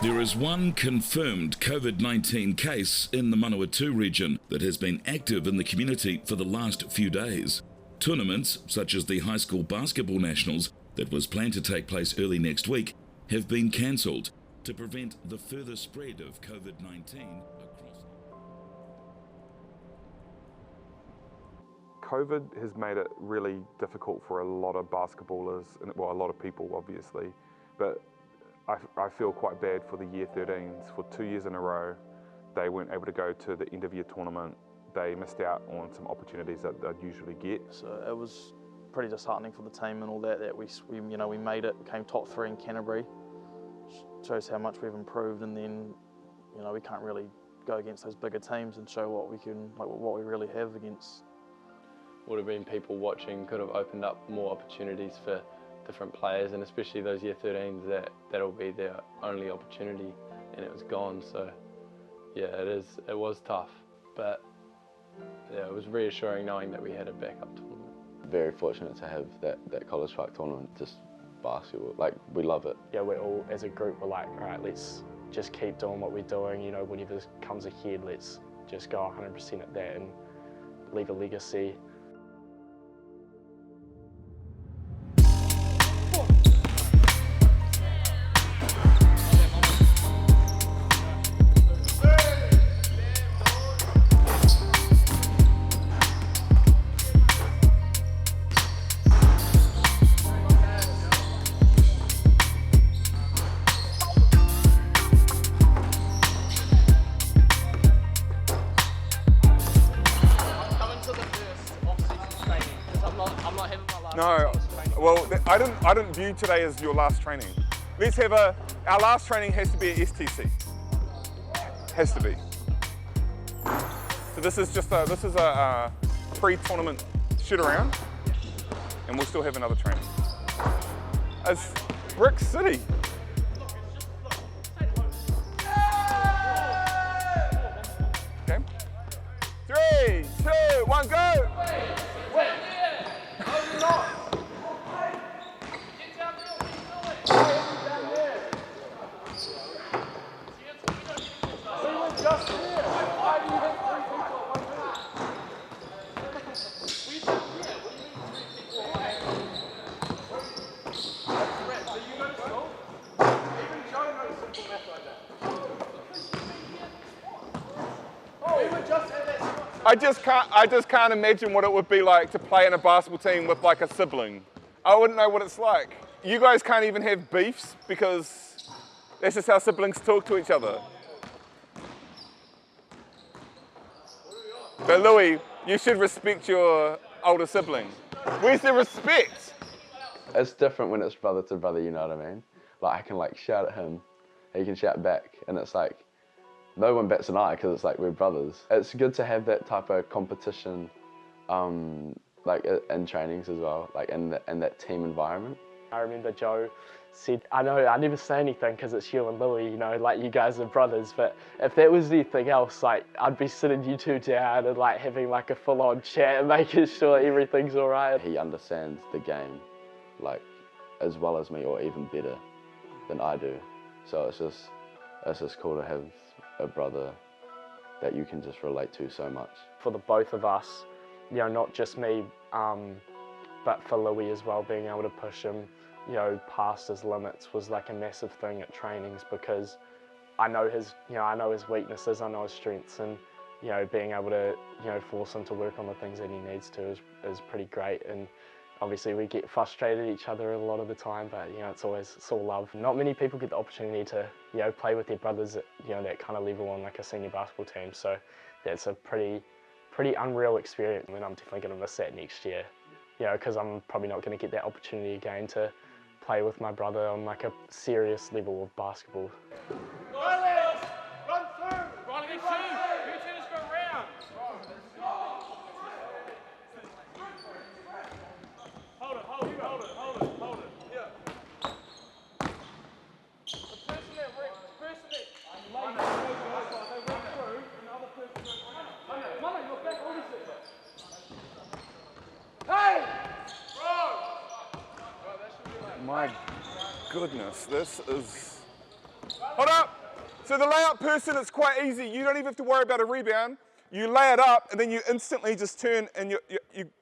There is one confirmed COVID-19 case in the Manawatu region that has been active in the community for the last few days. Tournaments, such as the High School Basketball Nationals that was planned to take place early next week, have been cancelled to prevent the further spread of COVID-19 across. COVID has made it really difficult for a lot of basketballers, well, a lot of people obviously, but I feel quite bad for the Year 13s. For 2 years in a row, they weren't able to go to the end of year tournament. They missed out on some opportunities that they'd usually get. So it was pretty disheartening for the team and all that we made it, came top 3 in Canterbury. Shows how much we've improved, and then we can't really go against those bigger teams and show what we really have against. Would have been people watching, could have opened up more opportunities for different players, and especially those Year 13s that'll be their only opportunity, and it was gone. So yeah, it was tough, but yeah, it was reassuring knowing that we had a backup tournament. Very fortunate to have that College Park tournament, just basketball, we love it. Yeah, we're all, as a group, we're like, all right, let's just keep doing what we're doing, whenever this comes ahead, let's just go 100% at that and leave a legacy. No, well, I didn't view today as your last training. Let's have our last training has to be at STC. Has to be. So this is a pre-tournament shoot around, and we'll still have another training. It's Brick City. Okay. 3, 2, 1, go! I just can't imagine what it would be like to play in a basketball team with like a sibling. I wouldn't know what it's like. You guys can't even have beefs because that's just how siblings talk to each other. But Louis, you should respect your older sibling. Where's the respect? It's different when it's brother to brother, you know what I mean? I can shout at him, he can shout back, and it's no one bats an eye because it's we're brothers. It's good to have that type of competition, in trainings as well, in that team environment. I remember Joe said, I know I never say anything because it's you and Louis, you guys are brothers, but if that was anything else, I'd be sitting you two down and having a full-on chat and making sure everything's all right. He understands the game as well as me, or even better than I do. So it's just cool to have a brother that you can just relate to so much. For the both of us, not just me, but for Louis as well, being able to push him, past his limits was a massive thing at trainings, because I know his weaknesses, I know his strengths, and being able to force him to work on the things that he needs to is pretty great. And obviously we get frustrated at each other a lot of the time, but it's all love. Not many people get the opportunity to play with their brothers at that kind of level on a senior basketball team. So that's a pretty unreal experience, and I'm definitely going to miss that next year. Because I'm probably not going to get that opportunity again to play with my brother on a serious level of basketball. My goodness, this is... Hold up. So the layup person, it's quite easy. You don't even have to worry about a rebound. You lay it up and then you instantly just turn and you're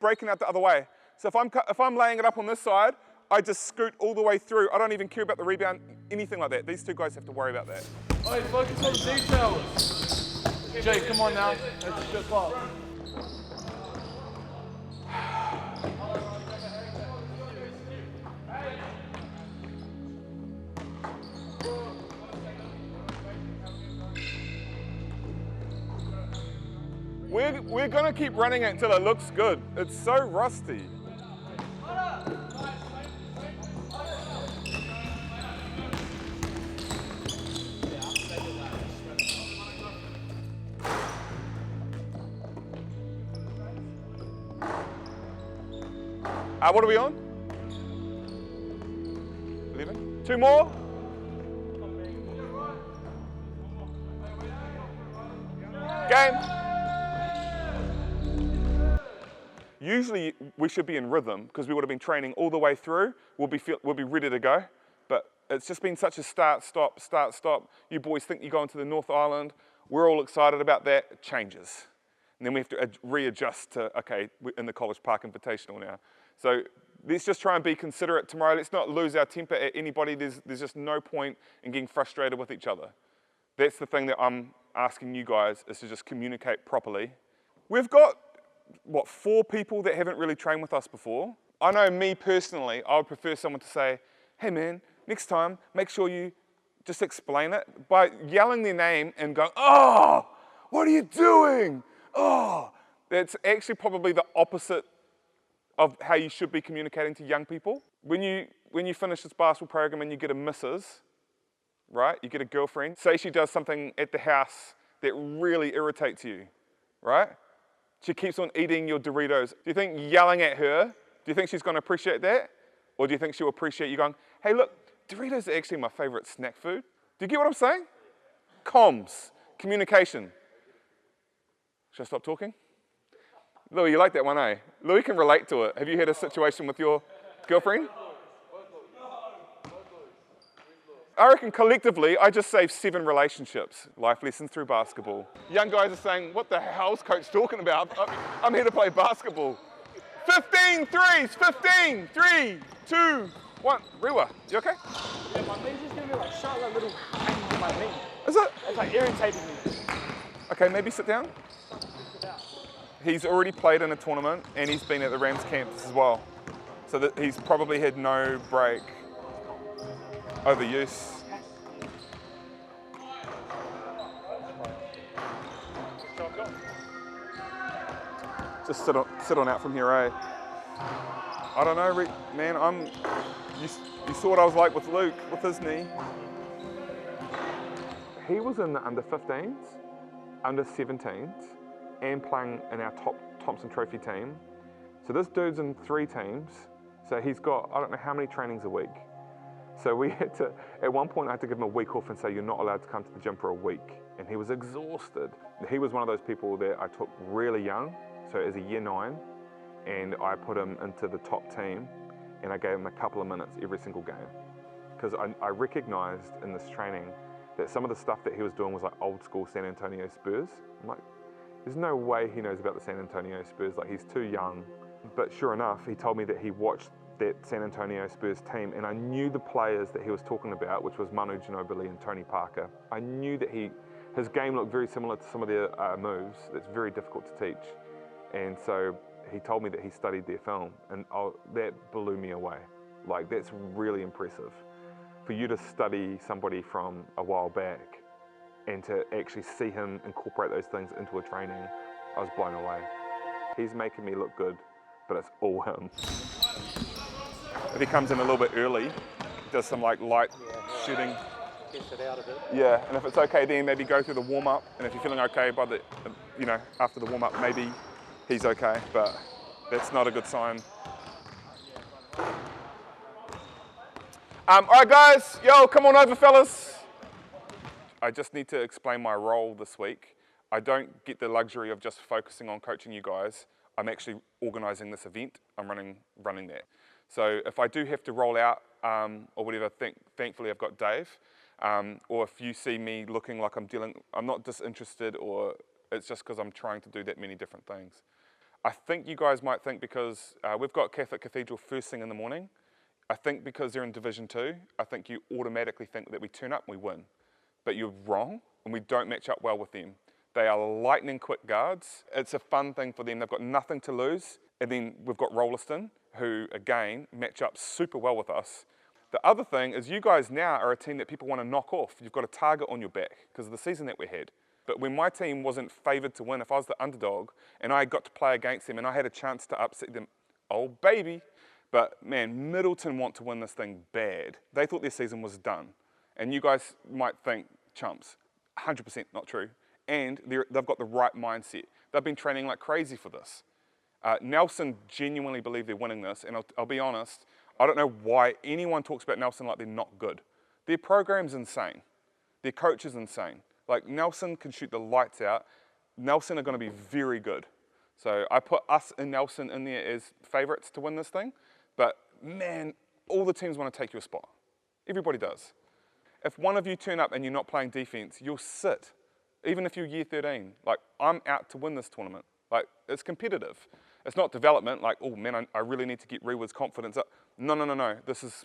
breaking out the other way. So if I'm laying it up on this side, I just scoot all the way through. I don't even care about the rebound, anything like that. These two guys have to worry about that. Alright, focus on the details. Jay, come on now. That's a good ball. We're gonna keep running it until it looks good. It's so rusty. What are we on? 11? 2 more? Game. Usually we should be in rhythm because we would have been training all the way through. We'll be ready to go. But it's just been such a start, stop, start, stop. You boys think you're going to the North Island. We're all excited about that. It changes. And then we have to readjust to, okay, we're in the College Park Invitational now. So let's just try and be considerate tomorrow. Let's not lose our temper at anybody. There's just no point in getting frustrated with each other. That's the thing that I'm asking you guys, is to just communicate properly. We've got, 4 people that haven't really trained with us before. I know me personally, I would prefer someone to say, hey man, next time, make sure you just explain it. By yelling their name and going, oh, what are you doing? Oh, that's actually probably the opposite of how you should be communicating to young people. When you finish this basketball program and you get a missus, right? You get a girlfriend. Say she does something at the house that really irritates you, right? She keeps on eating your Doritos. Do you think yelling at her, do you think she's going to appreciate that? Or do you think she'll appreciate you going, hey look, Doritos are actually my favorite snack food? Do you get what I'm saying? Comms, communication. Should I stop talking? Louis, you like that one, eh? Louis can relate to it. Have you had a situation with your girlfriend? I reckon collectively, I just saved 7 relationships. Life lessons through basketball. Young guys are saying, what the hell's coach talking about? I'm here to play basketball. 15 threes, 15, 3, 2, 1. Rewa, you okay? Yeah, my knee's just giving me like sharp little pains in my knee. Is it? It's like irritating me. Okay, maybe sit down. He's already played in a tournament and he's been at the Rams camps as well. So that he's probably had no break. Overuse. Just sit on out from here, eh? I don't know, man. You saw what I was like with Luke with his knee. He was in the under 15s, under 17s, and playing in our top Thompson Trophy team. So this dude's in 3 teams. So he's got, I don't know how many trainings a week. So we had to, at one point I had to give him a week off and say, you're not allowed to come to the gym for a week. And he was exhausted. He was one of those people that I took really young, so as a year 9, and I put him into the top team and I gave him a couple of minutes every single game. Because I recognized in this training that some of the stuff that he was doing was like old school San Antonio Spurs. I'm like, there's no way he knows about the San Antonio Spurs, like he's too young. But sure enough, he told me that he watched that San Antonio Spurs team, and I knew the players that he was talking about, which was Manu Ginobili and Tony Parker. I knew that his game looked very similar to some of their moves that's very difficult to teach. And so he told me that he studied their film, and that blew me away. Like, that's really impressive. For you to study somebody from a while back and to actually see him incorporate those things into a training, I was blown away. He's making me look good, but it's all him. If he comes in a little bit early, does some like light shooting. Gets it out of it. Yeah, and if it's okay, then maybe go through the warm up. And if you're feeling okay by the, after the warm up, maybe he's okay. But that's not a good sign. All right, guys, yo, come on over, fellas. I just need to explain my role this week. I don't get the luxury of just focusing on coaching you guys. I'm actually organising this event. I'm running that. So if I do have to roll out or whatever, thankfully I've got Dave. or if you see me looking like I'm not disinterested, or it's just because I'm trying to do that many different things. I think you guys might think because we've got Catholic Cathedral first thing in the morning, I think because they're in Division 2, I think you automatically think that we turn up and we win. But you're wrong, and we don't match up well with them. They are lightning quick guards. It's a fun thing for them. They've got nothing to lose. And then we've got Rolliston, who again match up super well with us. The other thing is you guys now are a team that people want to knock off. You've got a target on your back because of the season that we had. But when my team wasn't favoured to win, if I was the underdog and I got to play against them and I had a chance to upset them, oh baby. But man, Middleton want to win this thing bad. They thought their season was done. And you guys might think, chumps, 100% not true. And they've got the right mindset. They've been training like crazy for this. Nelson genuinely believe they're winning this, and I'll be honest, I don't know why anyone talks about Nelson like they're not good. Their program's insane. Their coach is insane. Like, Nelson can shoot the lights out. Nelson are going to be very good. So I put us and Nelson in there as favourites to win this thing, but man, all the teams want to take your spot. Everybody does. If one of you turn up and you're not playing defence, you'll sit. Even if you're year 13, like, I'm out to win this tournament. Like, it's competitive. It's not development, like, oh man, I really need to get Rewood's confidence up. No.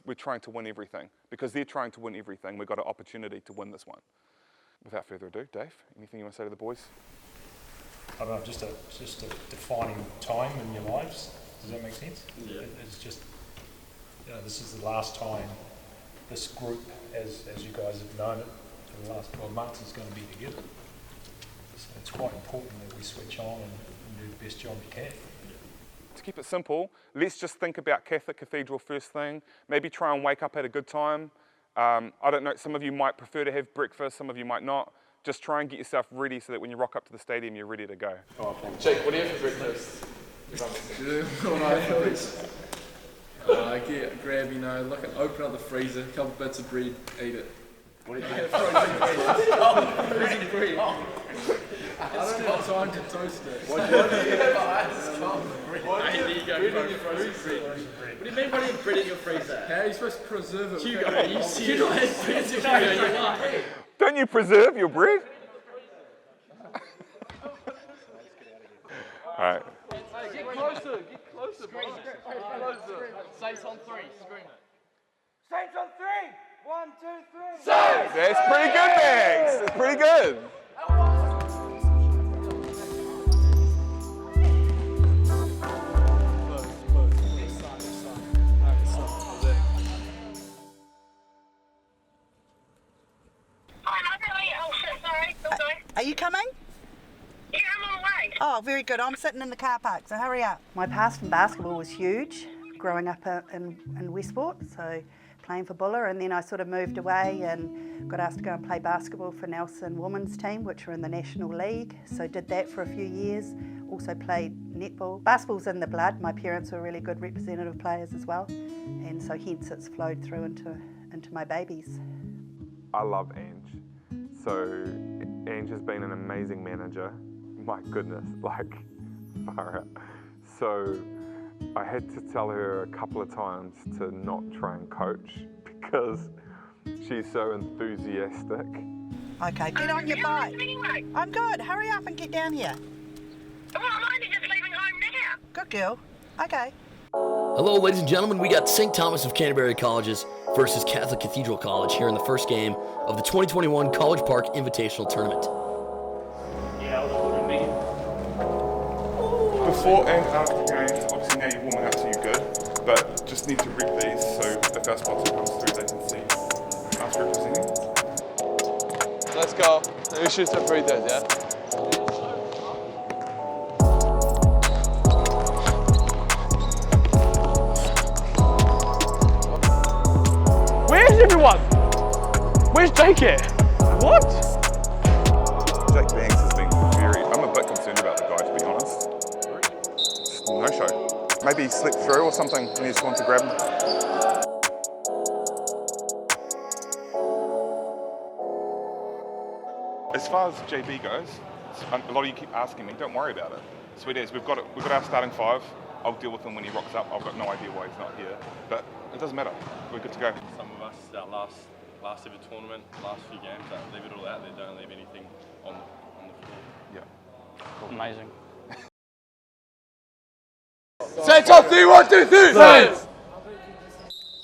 We're trying to win everything. Because they're trying to win everything, we've got an opportunity to win this one. Without further ado, Dave, anything you want to say to the boys? I don't know, just a defining time in your lives. Does that make sense? Yeah. It's just, this is the last time this group, as you guys have known it for the last 12 months, is going to be together. So it's quite important that we switch on and do the best job we can. To keep it simple, let's just think about Catholic Cathedral first thing. Maybe try and wake up at a good time. I don't know, some of you might prefer to have breakfast, some of you might not. Just try and get yourself ready so that when you rock up to the stadium, you're ready to go. Jake, what do you have for breakfast? I grab, open up the freezer, a couple bits of bread, eat it. What do you have? Frozen bread. I don't have time to toast it. What do you mean, what do you have bread in your freezer? How are you supposed to preserve it? Hugo, you don't have bread in your freezer. Don't you preserve your bread? All right. Get closer, bro. Closer. Saints on 3, scream it. Saints on 3! 1, 2, 3! Saints! That's pretty good, Max. That's pretty good. Are you coming? Yeah, I'm on the way. Oh, very good. I'm sitting in the car park, so hurry up. My past in basketball was huge, growing up in Westport, so playing for Buller, and then I sort of moved away and got asked to go and play basketball for Nelson women's team, which were in the National League, so did that for a few years. Also played netball. Basketball's in the blood. My parents were really good representative players as well, and so hence it's flowed through into my babies. I love Ange. So Ange has been an amazing manager. My goodness, like, far out. So I had to tell her a couple of times to not try and coach because she's so enthusiastic. Okay, get on your bike. Anyway. I'm good. Hurry up and get down here. Well, I'm only just leaving home now. Good girl. Okay. Hello, ladies and gentlemen. We got St. Thomas of Canterbury Colleges versus Catholic Cathedral College here in the first game of the 2021 College Park Invitational Tournament. Before and after the game, obviously now you're warming up so you're good, but just need to read these so if our sponsor comes through they can see us representing. Let's go. We should have read those, yeah? Where's everyone? Where's Jake at? What? Jake Banks has been I'm a bit concerned about the guy, to be honest. No show. Maybe he slipped through or something and he just wanted to grab him. As far as JB goes, a lot of you keep asking me, don't worry about it. Sweet as, we've got our starting 5. I'll deal with him when he rocks up. I've got no idea why he's not here, but it doesn't matter. We're good to go. Some of us, our last last ever tournament, last few games, leave it all out there, don't leave anything on the floor. Yeah. Cool. Amazing. Saints on 3, 1, 2, 3, Saints!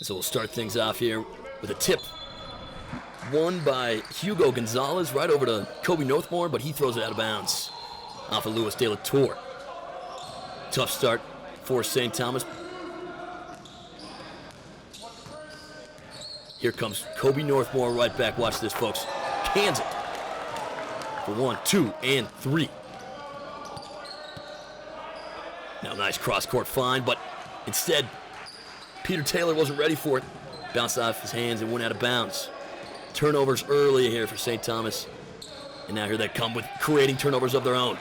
So we'll start things off here with a tip. Won by Hugo Gonzalez right over to Kobe Northmore, but he throws it out of bounds off of Luis De La Torre. Tough start for St. Thomas. Here comes Kobe Northmore right back. Watch this, folks. Cans it for 1, 2, and 3. Now, nice cross-court find, but instead, Peter Taylor wasn't ready for it. Bounced off his hands and went out of bounds. Turnovers early here for St. Thomas. And now here they come with creating turnovers of their own.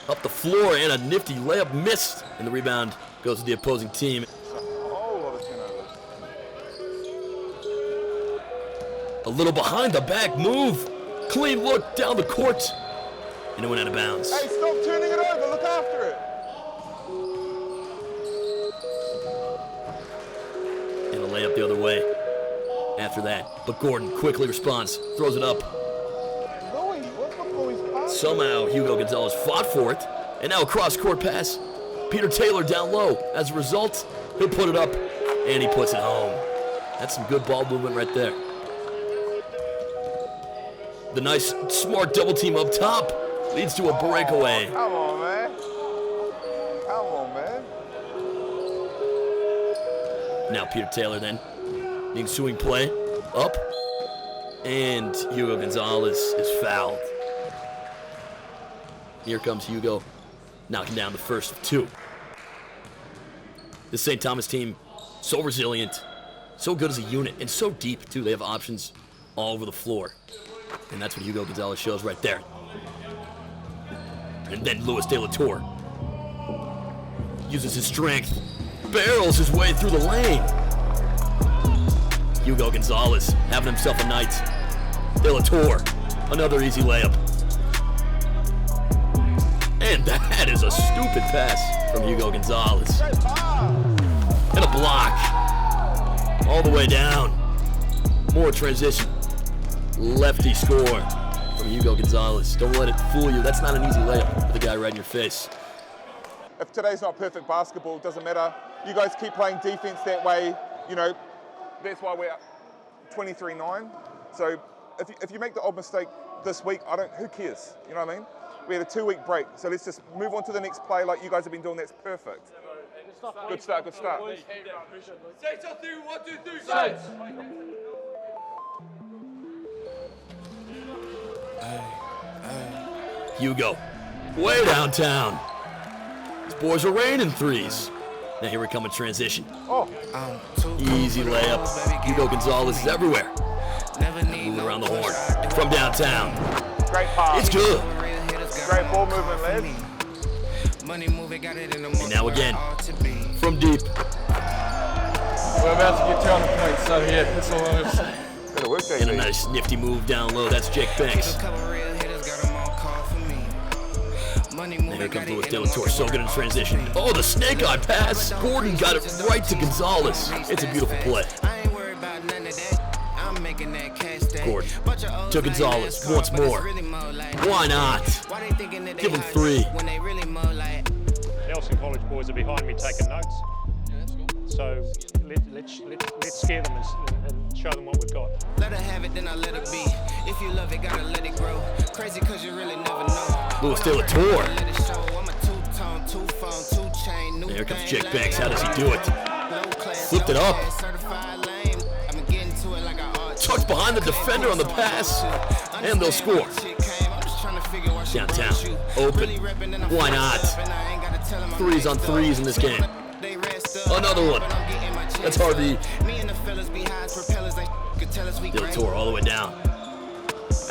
Up the floor and a nifty layup missed. And the rebound goes to the opposing team. A little behind the back move. Clean look down the court. And it went out of bounds. Hey, stop turning it over. Look after it. And a layup the other way after that. But Gordon quickly responds, throws it up. Somehow Hugo Gonzalez fought for it. And now a cross-court pass. Peter Taylor down low. As a result, he'll put it up, and he puts it home. That's some good ball movement right there. The nice, smart double team up top leads to a breakaway. Come on, man. Come on, man. Now Peter Taylor then, the ensuing play, up, and Hugo Gonzalez is fouled. Here comes Hugo, knocking down the first of 2. The St. Thomas team, so resilient, so good as a unit, and so deep, too. They have options all over the floor. And that's what Hugo Gonzalez shows right there. And then Luis De La Torre uses his strength, barrels his way through the lane. Hugo Gonzalez having himself a night. De La Torre, another easy layup. And that is a stupid pass from Hugo Gonzalez. And a block. All the way down. More transition. Lefty score from Hugo Gonzalez. Don't let it fool you. That's not an easy layup for the guy right in your face. If today's not perfect basketball, it doesn't matter. You guys keep playing defense that way. You know, that's why we're 23-9. So if you make the odd mistake this week, who cares? You know what I mean? We had a 2-week break, so let's just move on to the next play like you guys have been doing. That's perfect. Good start, good start. Saints on 3, 1, 2, 3, Saints! Hugo, way downtown. These boys are raining threes. Now here we come in transition. Easy layup. Hugo Gonzalez is everywhere. Moving around the horn from downtown. Great pass. It's good. Great ball movement, lads. And now again, from deep. We're about to get 200 points, so yeah, that's all I'm going to say. Good work, And a nice nifty move down low. That's Jake Banks. And here comes Luis De La Torre, so good in transition. Oh, the snake eye pass. Gordon got it right to Gonzalez. It's a beautiful play. Gordon to Gonzalez once more. Why not? Give him 3. The Nelson College boys are behind me taking notes. So let's scare them and show them what we've got. Let her have it, then I let her be. If you love it, gotta let it grow. Crazy cause you really never know. Luis De La Torre. And here comes Jake Banks. How does he do it? Flipped it up. Tucked behind the defender on the pass. And they'll score. Downtown. Open. Why not? 3s on 3s in this game. Another one. That's Harvey. De La Torre all the way down.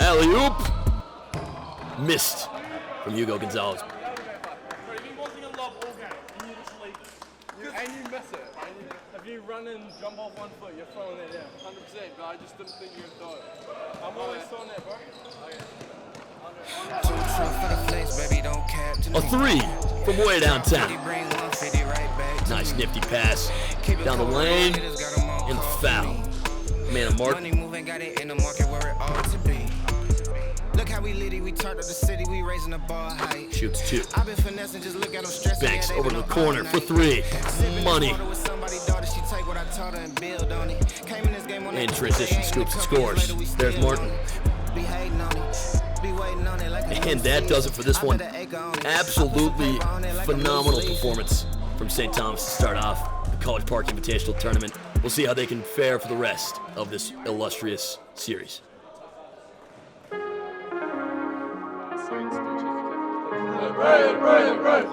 Alley-oop. Missed from Hugo Gonzalez. And you miss it. If you run and jump off 1 foot, you're throwing that down. 100%, but I just didn't think you would throw it. I'm always throwing that, bro. A 3 from way downtown. Nice nifty pass down the lane and the foul. man of Mark. Money moving, got it in the market where it ought to be. Look how we litty, we turned up the city, we raising the bar height. Shoots 2. I've been finessing, just look at them stressing. Banks over to the corner for 3. Money. And transition scoops and scores. There's Martin. And that does it for this one. Absolutely phenomenal performance from St. Thomas to start off the College Park Invitational Tournament. We'll see how they can fare for the rest of this illustrious series. Right.